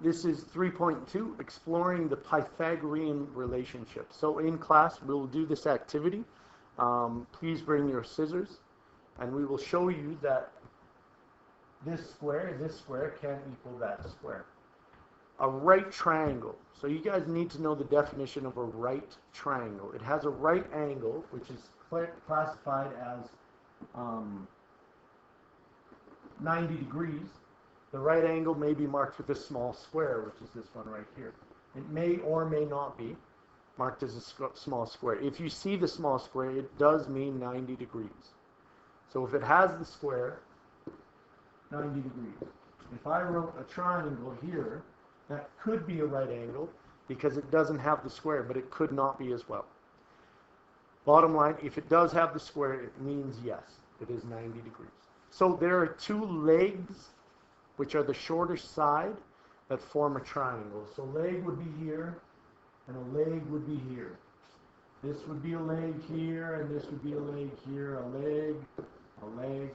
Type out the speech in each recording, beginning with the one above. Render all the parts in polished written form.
This is 3.2, exploring the Pythagorean relationship. So in class, we'll do this activity. Please bring your scissors, and we will show you that this square can't equal that square. A right triangle. So you guys need to know the definition of a right triangle. It has a right angle, which is classified as 90 degrees. The right angle may be marked with a small square, which is this one right here. It may or may not be marked as a small square. If you see the small square, it does mean 90 degrees. So if it has the square, 90 degrees. If I wrote a triangle here, that could be a right angle because it doesn't have the square, but it could not be as well. Bottom line, if it does have the square, it means yes, it is 90 degrees. So there are two legs, which are the shorter side, that form a triangle. So leg would be here, and a leg would be here. This would be a leg here, and this would be a leg here, a leg, a leg.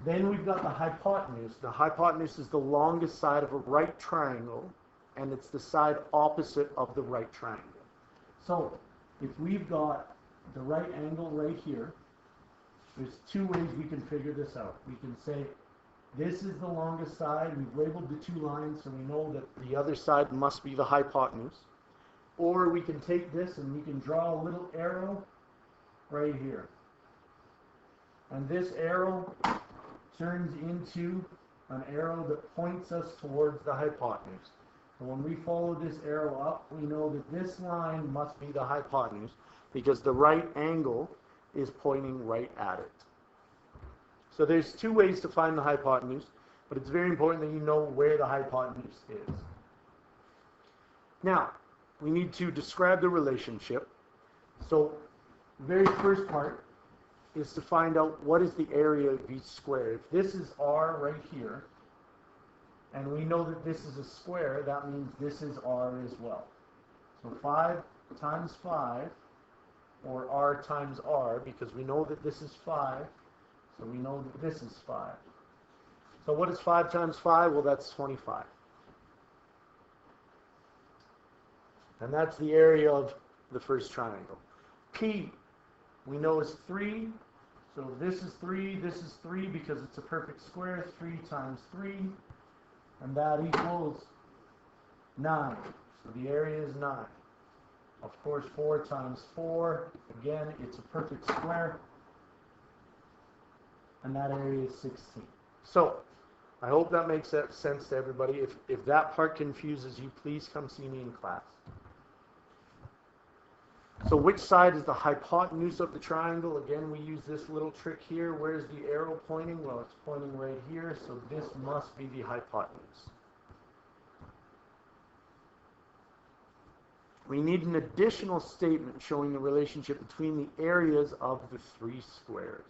Then we've got the hypotenuse. The hypotenuse is the longest side of a right triangle, and it's the side opposite of the right triangle. So if we've got the right angle right here, there's two ways we can figure this out. We can say this is the longest side. We've labeled the two lines, so we know that the other side must be the hypotenuse. Or we can take this and we can draw a little arrow right here. And this arrow turns into an arrow that points us towards the hypotenuse. So when we follow this arrow up, we know that this line must be the hypotenuse because the right angle is pointing right at it. So there's two ways to find the hypotenuse, but it's very important that you know where the hypotenuse is. Now, we need to describe the relationship. So the very first part is to find out what is the area of each square. If this is R right here, and we know that this is a square, that means this is R as well. So 5 times 5, or R times R, because we know that this is 5, so we know that this is 5. So what is 5 times 5? Well, that's 25. And that's the area of the first triangle. P, we know is 3. So this is 3 because it's a perfect square. 3 times 3. And that equals 9. So the area is 9. Of course, 4 times 4. Again, it's a perfect square. And that area is 16. So I hope that makes sense to everybody. If that part confuses you, please come see me in class. So which side is the hypotenuse of the triangle? Again, we use this little trick here. Where's the arrow pointing? Well, it's pointing right here, so this must be the hypotenuse. We need an additional statement showing the relationship between the areas of the three squares.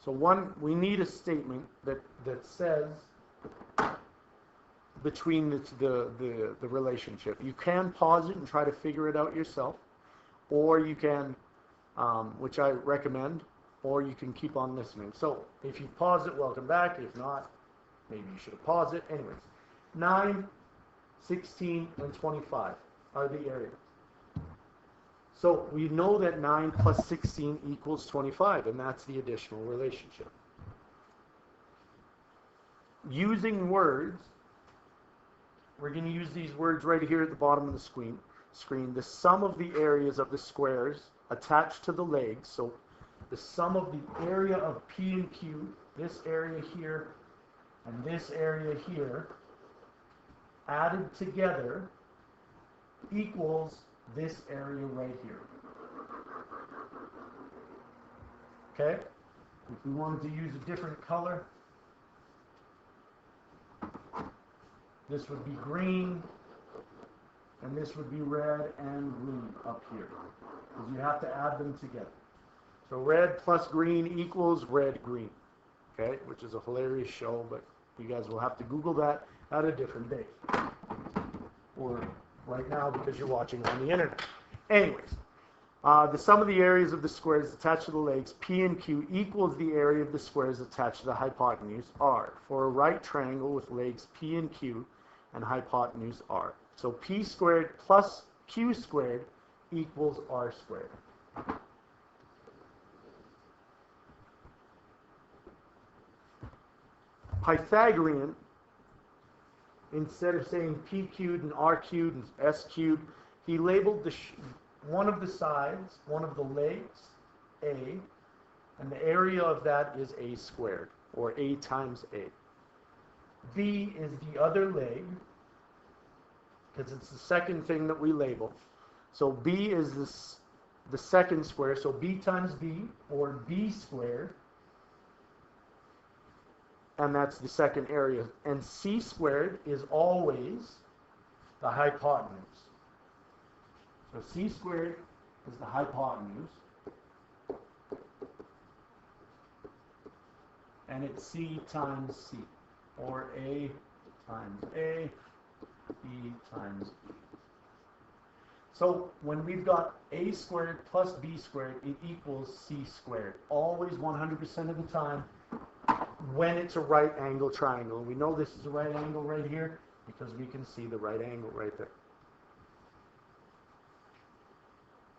So we need a statement that says between the relationship. You can pause it and try to figure it out yourself. Or you can, which I recommend, or you can keep on listening. So if you pause it, welcome back. If not, maybe you should have paused it. Anyways, 9, 16, and 25 are the areas. So we know that 9 plus 16 equals 25, and that's the additional relationship. Using words, we're going to use these words right here at the bottom of the screen. The sum of the areas of the squares attached to the legs. So the sum of the area of P and Q, this area here and this area here, added together equals this area right here. Okay? If we wanted to use a different color, this would be green. And this would be red and green up here, because you have to add them together. So red plus green equals red, green, okay, which is a hilarious show, but you guys will have to Google that at a different day, or right now because you're watching on the internet. Anyways, The sum of the areas of the squares attached to the legs P and Q equals the area of the squares attached to the hypotenuse R for a right triangle with legs P and Q and hypotenuse R. So P squared plus Q squared equals R squared. Pythagorean, instead of saying P cubed and R cubed and S cubed, he labeled one of the sides, one of the legs, A, and the area of that is A squared, or A times A. B is the other leg, because it's the second thing that we label. So B is the second square, so B times B, or B squared, and that's the second area. And C squared is always the hypotenuse. So C squared is the hypotenuse, and it's C times C, or A times A, B times B. So when we've got A squared plus B squared, it equals C squared. Always 100% of the time when it's a right angle triangle. We know this is a right angle right here because we can see the right angle right there.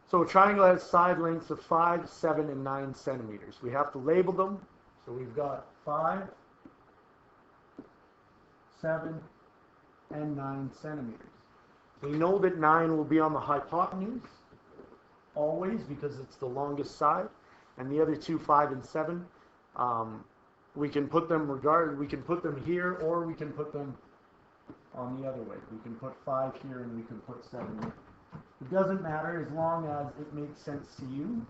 So a triangle has side lengths of 5, 7, and 9 centimeters. We have to label them. So we've got 5, 7, and 9 centimeters. We know that 9 will be on the hypotenuse, always, because it's the longest side. And the other two, 5 and 7, we can put them here, or we can put them on the other way. We can put 5 here, and we can put 7 here. It doesn't matter as long as it makes sense to you,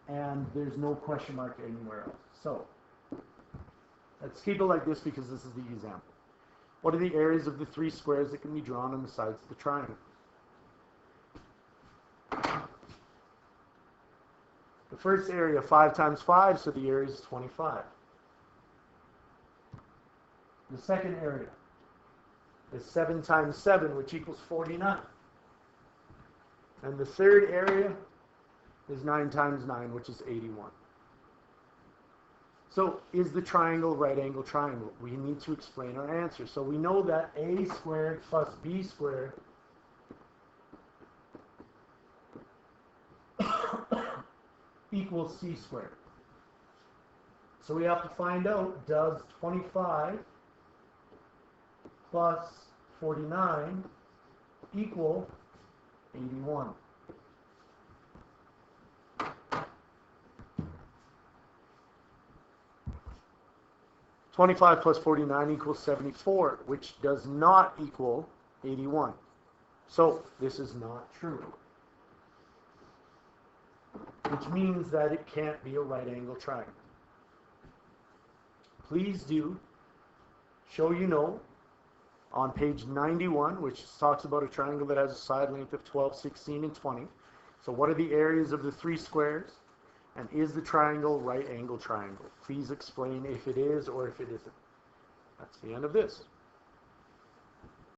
and there's no question mark anywhere else. So let's keep it like this because this is the example. What are the areas of the 3 squares that can be drawn on the sides of the triangle? The first area, 5 times 5, so the area is 25. The second area is 7 times 7, which equals 49. And the third area is 9 times 9, which is 81. So is the triangle a right angle triangle? We need to explain our answer. So we know that A squared plus B squared equals C squared. So we have to find out, does 25 plus 49 equal 81? 25 plus 49 equals 74, which does not equal 81. So this is not true, which means that it can't be a right angle triangle. Please do show you know on page 91, which talks about a triangle that has a side length of 12, 16, and 20. So what are the areas of the 3 squares? And is the triangle right angle triangle? Please explain if it is or if it isn't. That's the end of this.